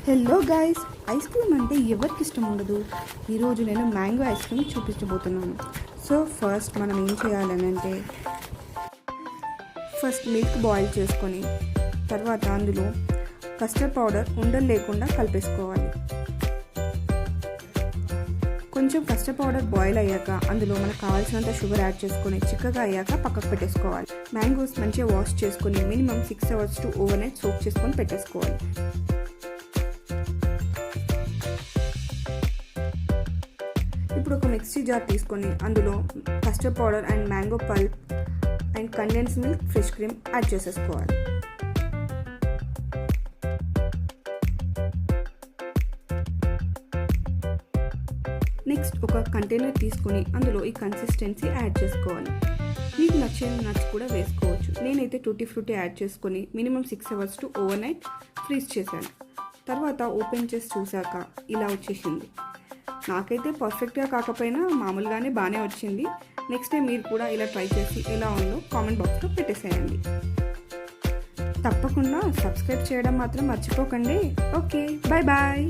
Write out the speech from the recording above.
Hello guys, ice cream అంటే ఎవరికి ఇష్టం ఉండదు. ఈరోజు నేను మ్యాంగో ఐస్ క్రీమ్ చూపించబోతున్నాను. సో ఫస్ట్ మనం ఏం చేయాలని అంటే ఫస్ట్ మిల్క్ బాయిల్ చేసుకొని తర్వాత అందులో కస్టర్డ్ పౌడర్ ఉండలు లేకుండా కలిపేసుకోవాలి. కొంచెం కస్టర్డ్ పౌడర్ బాయిల్ అయ్యాక అందులో మనకు కావాల్సినంత షుగర్ యాడ్ చేసుకొని చిక్కగా అయ్యాక పక్కకు పెట్టేసుకోవాలి. మ్యాంగోస్ మంచిగా వాష్ చేసుకొని minimum 6 hours to over night soak చేసుకొని పెట్టేసుకోవాలి. ఇప్పుడు ఒక మిక్సీ జార్ తీసుకొని అందులో custard powder and mango pulp and condense milk, fresh cream add చేసేసుకోవాలి. నెక్స్ట్ ఒక కంటైనర్ తీసుకొని అందులో ఈ కన్సిస్టెన్సీ యాడ్ చేసుకోవాలి. మీకు నచ్చిన నట్స్ కూడా వేసుకోవచ్చు. నేనైతే టూటీ ఫ్రూటీ యాడ్ చేసుకొని minimum 6 hours to over night freeze చేశాను. తర్వాత ఓపెన్ చేసి చూసాక ఇలా వచ్చేసింది. నాకైతే పర్ఫెక్ట్గా కాకపోయినా మామూలుగానే బాగానే వచ్చింది. నెక్స్ట్ టైం మీరు కూడా ఇలా ట్రై చేసి ఎలా ఉందో కామెంట్ బాక్స్లో పెట్టేసేయండి. తప్పకుండా సబ్స్క్రైబ్ చేయడం మాత్రం మర్చిపోకండి. Okay, bye bye.